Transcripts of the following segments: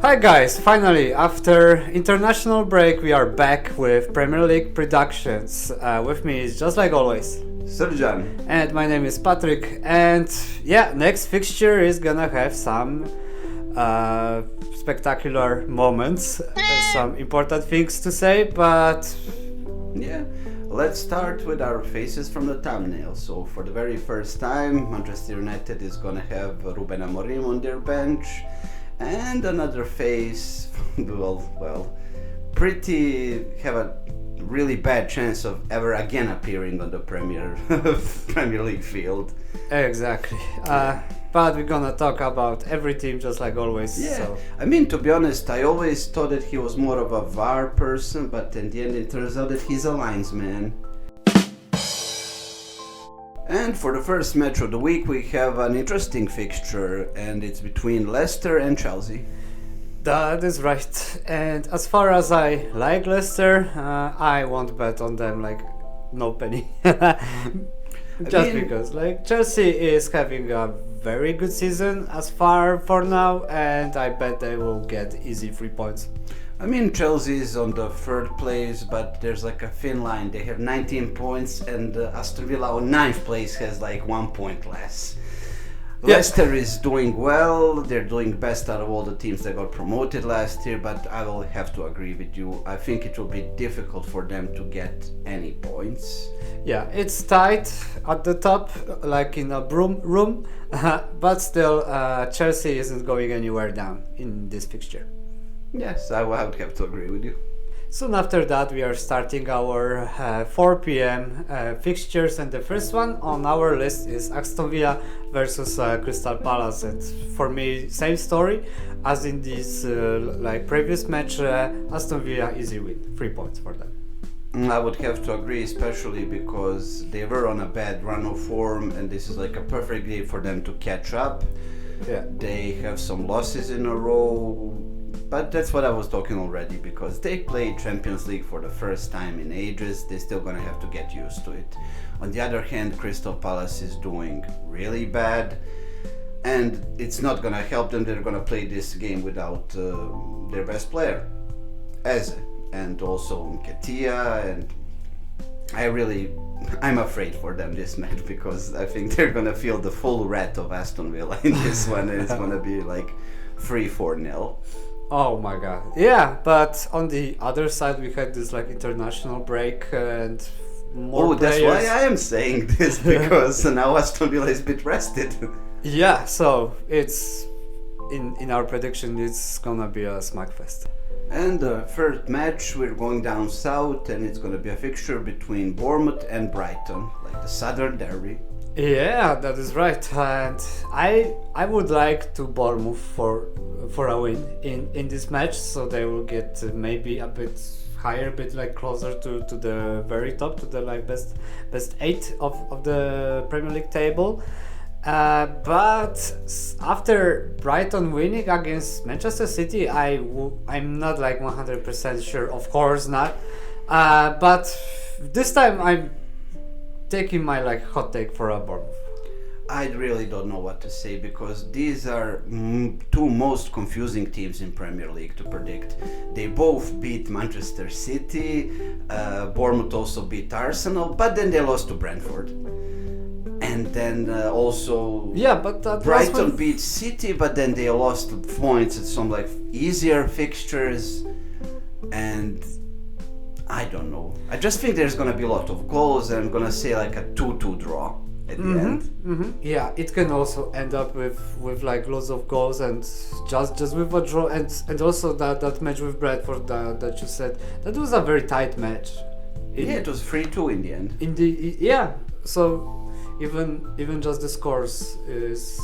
Hi guys, finally, after international break we are back with Premier League Productions. With me is just like always Serjan. and my name is Patrick, and yeah, next fixture is gonna have some spectacular moments, some important things to say, but Yeah, let's start with our faces from the thumbnail. So for the very first time, Manchester United is gonna have Ruben Amorim on their bench, and another face, have a really bad chance of ever again appearing on the Premier League field. exactly. But we're gonna talk about every team just like always. Yeah, So. I mean, to be honest, I always thought that he was more of a VAR person, but in the end it turns out that he's a linesman. And for the first match of the week we have an interesting fixture, and it's between Leicester and Chelsea. That is right. And as far as I like Leicester, I won't bet on them like no penny. Just because like Chelsea is having a very good season as far for now, and I bet they will get easy 3 points. I mean, Chelsea is on the third place, but there's like a thin line. They have 19 points, and Aston Villa on 9th place has like 1 point less. Yeah. Leicester is doing well. They're doing best out of all the teams that got promoted last year, but I will have to agree with you. I think it will be difficult for them to get any points. Yeah, it's tight at the top, like in a broom room, but still, Chelsea isn't going anywhere down in this fixture. Yes, I would have to agree with you. Soon after that, we are starting our 4 p.m. Fixtures, and the first one on our list is Aston Villa versus Crystal Palace. And for me, same story as in this previous match. Aston Villa easy win, 3 points for them. I would have to agree, especially because they were on a bad run of form, and this is like a perfect day for them to catch up. Yeah. They have some losses in a row, but that's what I was talking already, because they played Champions League for the first time in ages. They're still gonna have to get used to it. On the other hand, Crystal Palace is doing really bad, and it's not gonna help them. They're gonna play this game without their best player, Eze, and also Nketiah, and I'm afraid for them this match, because I think they're gonna feel the full wrath of Aston Villa in this one, and it's gonna be like 3-4-0. Oh my god. Yeah, but on the other side, we had this like international break and more That's players. why I am saying this, because now Aston Villa is a bit rested. Yeah, so it's in our prediction, it's gonna be a smackfest. And the first match, we're going down south, and it's gonna be a fixture between Bournemouth and Brighton, like the Southern Derby. Yeah, that is right, and I would like to Bournemouth for a win in this match, so they will get maybe a bit higher, a bit like closer to the very top, to the like best 8 of the Premier League table. But after Brighton winning against Manchester City, I'm not like 100% sure. Of course not. But this time I'm taking my like hot take for a Bournemouth. I really don't know what to say, because these are two most confusing teams in Premier League to predict. They both beat Manchester City, Bournemouth also beat Arsenal, but then they lost to Brentford. And then also But that Brighton beat City, but then they lost points at some like easier fixtures, and I don't know. I just think there's gonna be a lot of goals, and I'm gonna say like a 2-2 draw at the end. Mm-hmm. Yeah, it can also end up with like lots of goals, and just with a draw, and also that match with Bradford that you said, that was a very tight match. It was 3-2 in the end. So even just the score says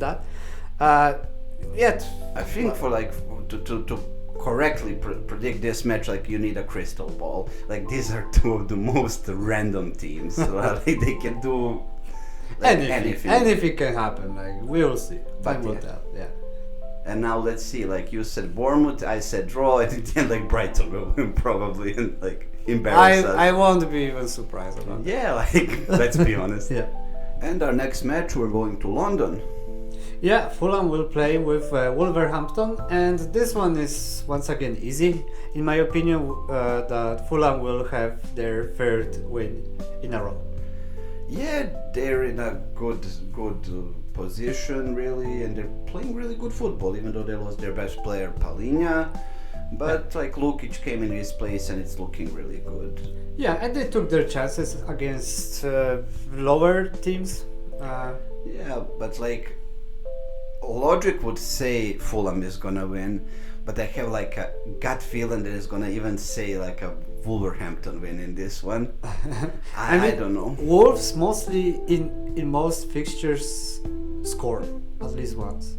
that. I think for like to correctly predict this match, like you need a crystal ball. Like these are two of the most random teams. So, like they can do like, anything. Anything can happen. Like we'll see. Time will tell. Yeah. And now let's see. Like you said Bournemouth, I said draw, and then like Brighton will win probably, and like embarrass us. I won't be even surprised about that. Yeah, like let's be honest. Yeah. And our next match, we're going to London. Yeah, Fulham will play with Wolverhampton, and this one is once again easy. In my opinion, that Fulham will have their third win in a row. Yeah, they're in a good position really, and they're playing really good football. Even though they lost their best player, Palinha, but like Lukic came in his place, and it's looking really good. Yeah, and they took their chances against lower teams. Yeah, but like logic would say Fulham is gonna win, but I have like a gut feeling that it's gonna even say like a Wolverhampton win in this one. I don't know. Wolves mostly in most fixtures score at least once.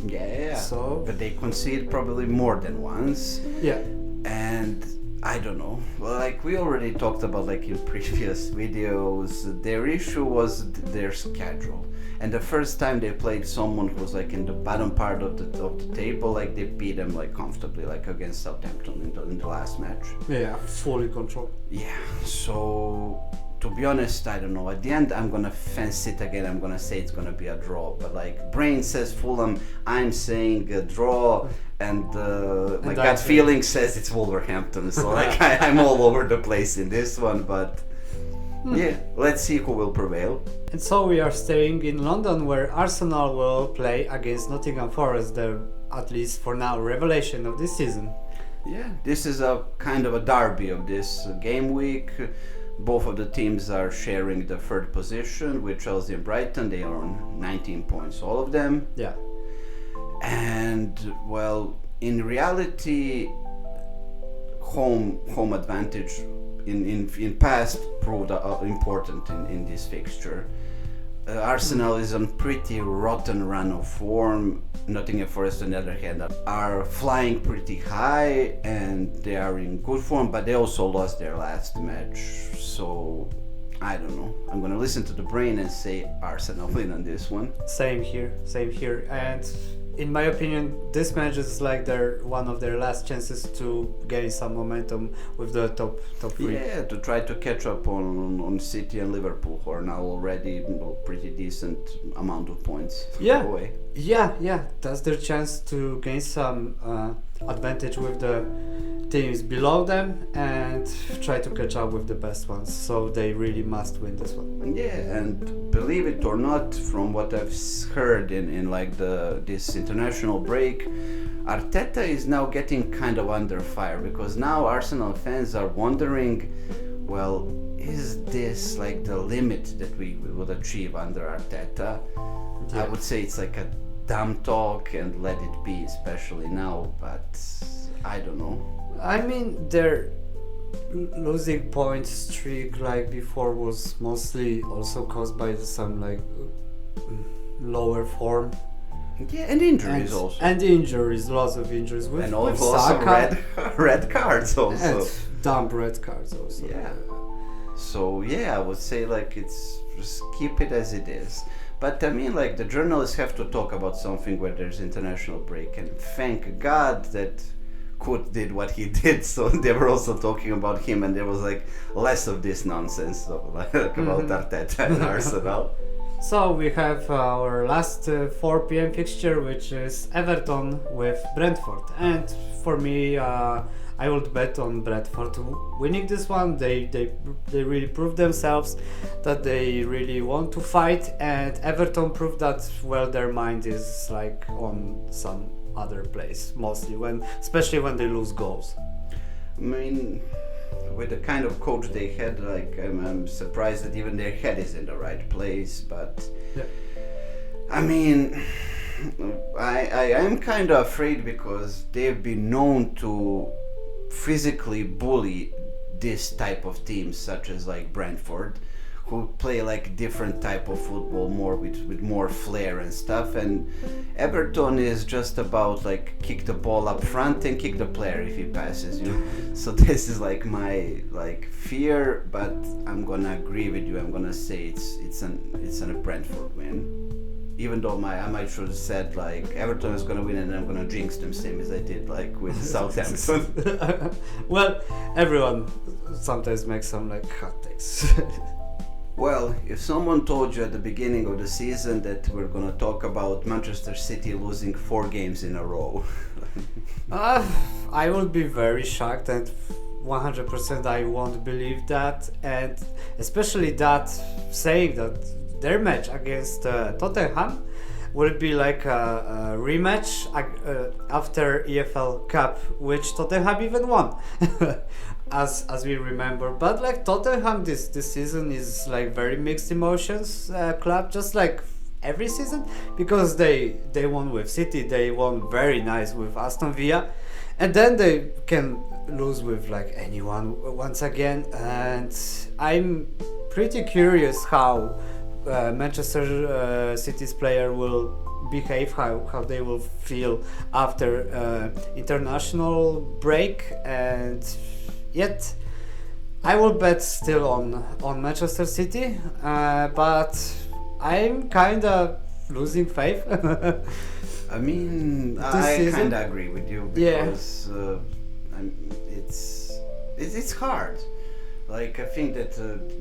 Yeah, So but they concede probably more than once, yeah, and I don't know. Well, like we already talked about like in previous videos, their issue was their schedule. And the first time they played someone who was like in the bottom part of the table, like they beat them like comfortably, like against Southampton in the last match. yeah, fully control. Yeah. So to be honest, I don't know. At the end, I'm gonna fence it again. I'm gonna say it's gonna be a draw. But like brain says Fulham, I'm saying a draw, and my gut feeling says it's Wolverhampton. So like I'm all over the place in this one, but. Yeah, let's see who will prevail. And so we are staying in London, where Arsenal will play against Nottingham Forest, the at least for now revelation of this season. Yeah, this is a kind of a derby of this game week. Both of the teams are sharing the third position with Chelsea and Brighton. They are on 19 points, all of them. Yeah. And well, in reality, home advantage in past proved important in this fixture. Arsenal is on pretty rotten run of form. Nottingham Forest, on the other hand, are flying pretty high and they are in good form, but they also lost their last match. So I don't know. I'm gonna listen to the brain and say Arsenal win on this one. Same here. And in my opinion, this match is like one of their last chances to gain some momentum with the top three. Yeah, to try to catch up on City and Liverpool, who are now already pretty decent amount of points away. Yeah, that's their chance to gain some advantage with the teams below them and try to catch up with the best ones. So they really must win this one. Yeah, and believe it or not, from what I've heard in like this international break, Arteta is now getting kind of under fire, because now Arsenal fans are wondering, well, is this like the limit that we would achieve under Arteta? Yeah. I would say it's like a dumb talk and let it be, especially now, but I don't know. I mean, their losing point streak like before was mostly also caused by some like lower form. Yeah, and injuries also. And injuries, lots of injuries. And also some red cards also. And dumb red cards also. Yeah. So yeah, I would say like it's just keep it as it is. But I mean, like the journalists have to talk about something where there's international break, and thank God that Kut did what he did, so they were also talking about him, and there was like less of this nonsense about Arteta and Arsenal. So we have our last 4 p.m. fixture, which is Everton with Brentford, and for me, I would bet on Brentford winning this one. They really proved themselves that they really want to fight, and Everton proved that their mind is like on some other place, mostly especially when they lose goals. I mean, with the kind of coach they had, like I'm surprised that even their head is in the right place. But yeah. I mean, I am kind of afraid, because they've been known to physically bully this type of teams, such as like Brentford, who play like different type of football, more with more flair and stuff. And Everton is just about like kick the ball up front and kick the player if he passes you. So this is like my like fear, but I'm gonna agree with you. I'm gonna say it's a Brentford win. Even though I might should have said like Everton is gonna win, and I'm gonna jinx them, same as I did like with Southampton. Well, everyone sometimes makes some like hot takes. Well, if someone told you at the beginning of the season that we're gonna talk about Manchester City losing 4 games in a row, Uh, I would be very shocked, and 100% I won't believe that, and especially that saying that their match against Tottenham will be like a rematch after EFL Cup, which Tottenham even won, as we remember. But like Tottenham this season is like very mixed emotions club, just like every season, because they won with City, they won very nice with Aston Villa, and then they can lose with like anyone once again. And I'm pretty curious how Manchester City's player will behave, how they will feel after international break. And yet I will bet still on Manchester City, but I'm kinda losing faith. I mean, I kind of agree with you because it's hard. Like I think that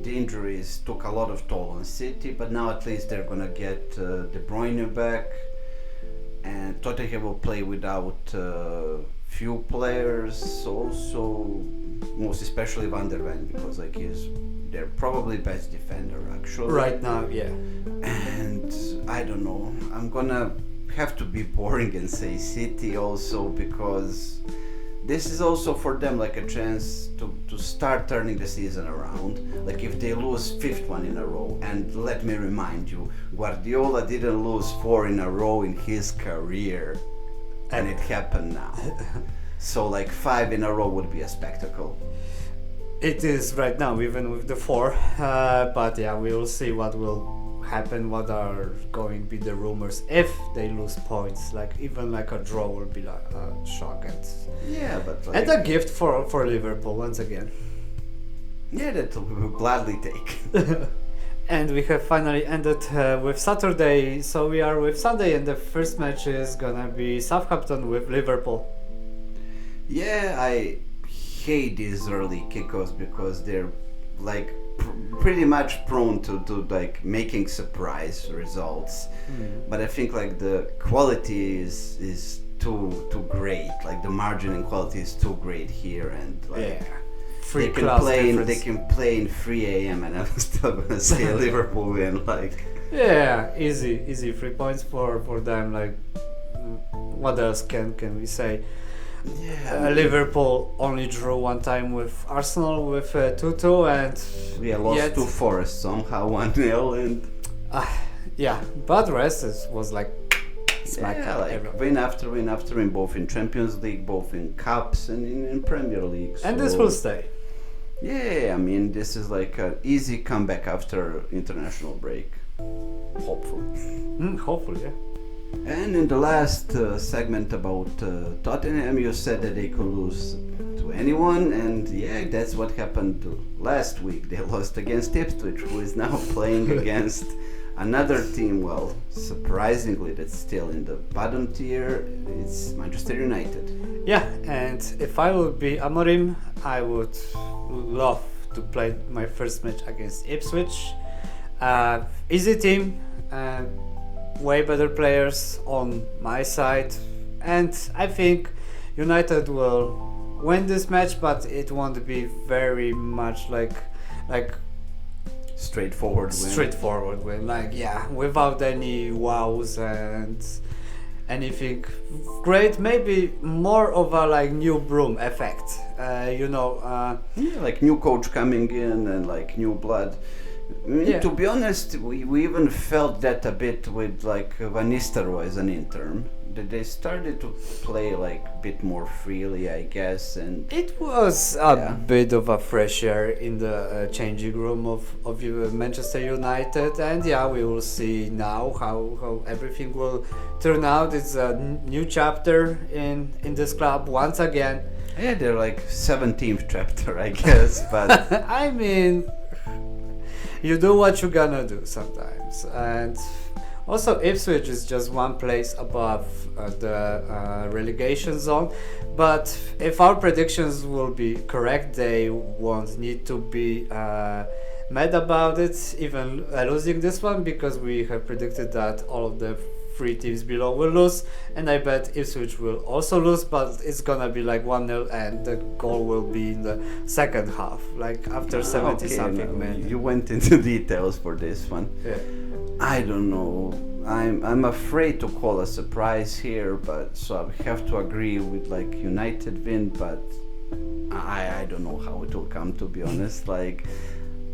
the injuries took a lot of toll on City, but now at least they're gonna get De Bruyne back, and Tottenham will play without few players. Also, most especially Van der Ven, because like he's their probably best defender actually right now, yeah. And I don't know. I'm gonna have to be boring and say City also, because this is also for them like a chance to start turning the season around. Like if they lose 5th one in a row, and let me remind you, Guardiola didn't lose 4 in a row in his career, and it happened now. So like 5 in a row would be a spectacle. It is right now, even with the 4, but yeah, we will see what will happen, what are going to be the rumors if they lose points. Like even like a draw will be like a shock, and a gift for Liverpool once again. Yeah, that we will gladly take. And we have finally ended with Saturday, so we are with Sunday, and the first match is gonna be Southampton with Liverpool. Yeah, I hate these early kickoffs because they're like pretty much prone to like making surprise results. But I think like the quality is too great. Like the margin in quality is too great here, and like they can play in 3 a.m. and I'm still gonna say Liverpool win. Like easy 3 points for them. Like what else can we say? Liverpool only drew 1 time with Arsenal with 2-2, and we lost to Forest somehow 1-0, and but rest was like smack win after win, both in Champions League, both in Cups, and in Premier League. And this will stay. Yeah, I mean this is like an easy comeback after international break. Hopefully. Hopefully, yeah. And in the last segment about Tottenham, you said that they could lose to anyone, and yeah, that's what happened last week. They lost against Ipswich, who is now playing against another team. Well, surprisingly, that's still in the bottom tier. It's Manchester United. Yeah, and if I would be Amorim, I would love to play my first match against Ipswich. Easy team. Way better players on my side, and I think United will win this match, but it won't be very much like straightforward win, like without any wows and anything great. Maybe more of a like new broom effect, like new coach coming in and like new blood. I mean, to be honest, we even felt that a bit with like Van Nistelrooy as an interim. They started to play like a bit more freely, I guess, and it was a bit of a fresh air in the changing room of Manchester United. And we will see now how everything will turn out. It's a new chapter in this club once again. Yeah, they're like 17th chapter, I guess, but I mean, you do what you're gonna do sometimes. And also Ipswich is just 1 place above the relegation zone, but if our predictions will be correct, they won't need to be mad about it, even losing this one, because we have predicted that all of the three teams below will lose, and I bet Ipswich will also lose, but it's gonna be like 1-0, and the goal will be in the second half, like after 70 something minutes. You went into details for this one. Yeah. I don't know. I'm afraid to call a surprise here, but so I have to agree with like United win, but I don't know how it will come, to be honest. Like,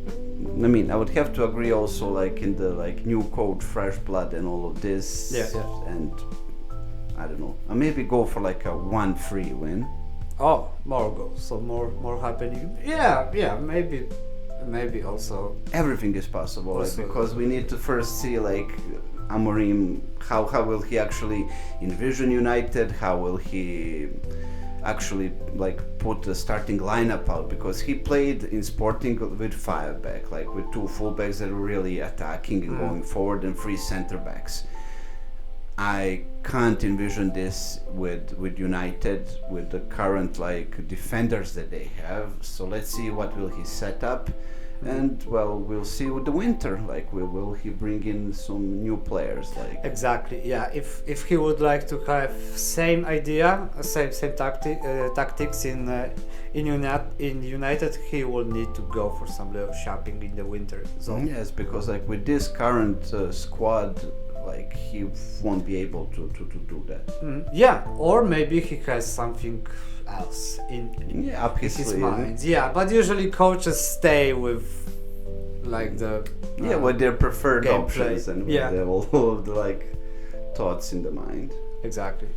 I mean, I would have to agree also like in the like new coach, fresh blood, and all of this. Yeah. And I don't know. I maybe go for like a 1-3 win. Oh, more goals, so more happening. Yeah, maybe also. Everything is possible, like, Also, because we need to first see like Amorim, how will he actually envision United? How will he actually like put the starting lineup out? Because he played in Sporting with 5 back, like with 2 fullbacks that were really attacking and going forward, and 3 center backs. I can't envision this with United, with the current like defenders that they have. So let's see what will he set up, and well, we'll see with the winter. Like, will he bring in some new players? Like, exactly, yeah. If he would like to have same idea, same tactics in United, he will need to go for some little shopping in the winter. So yes, because like with this current squad, like he won't be able to do that. yeah, or maybe he has something else in up his sleeve. mind. Yeah, but usually coaches stay with like the with their preferred gameplay. options and with all of the like thoughts in the mind. Exactly.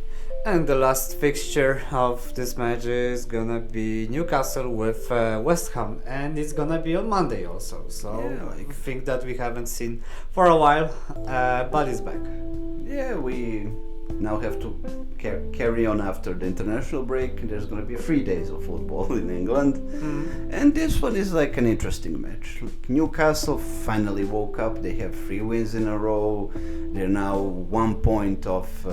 And the last fixture of this match is gonna be Newcastle with West Ham, and it's gonna be on Monday also. So I think that we haven't seen for a while, but it's back. Yeah, we now have to carry on after the international break. There's gonna be 3 days of football in England, and this one is like an interesting match. Newcastle finally woke up. They have 3 wins in a row. They're now 1 point off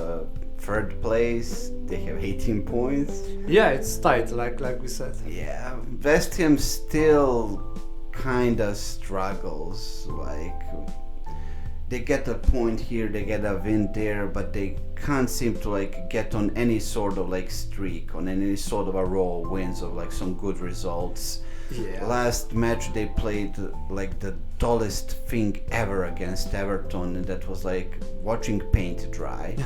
third place. They have 18 points. Yeah, it's tight, like we said. Yeah, West Ham still kinda struggles. Like, they get a point here, they get a win there, but they can't seem to like get on any sort of like streak, on any sort of a row of wins of like some good results. Yeah. Last match they played like the dullest thing ever against Everton, and that was like watching paint dry.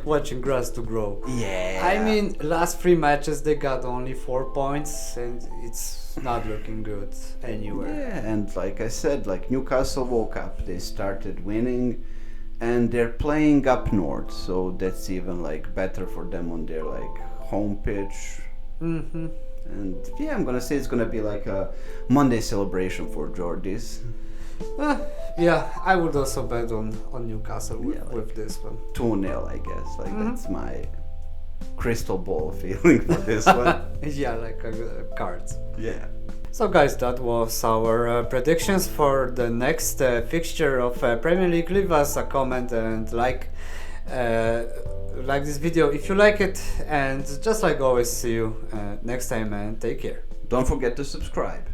Watching grass to grow. Yeah. I mean, last 3 matches they got only 4 points, and it's not looking good anywhere. Yeah, and like I said, like Newcastle woke up, they started winning, and they're playing up north, so that's even like better for them on their like home pitch. And yeah, I'm gonna say it's gonna be like a Monday celebration for Geordies. Yeah, I would also bet on Newcastle with this one. 2-0, I guess. Like that's my crystal ball feeling for this one. Yeah, like cards. Yeah. So guys, that was our predictions for the next fixture of Premier League. Leave us a comment and like this video if you like it, and just like always, see you next time, and take care. Don't forget to subscribe.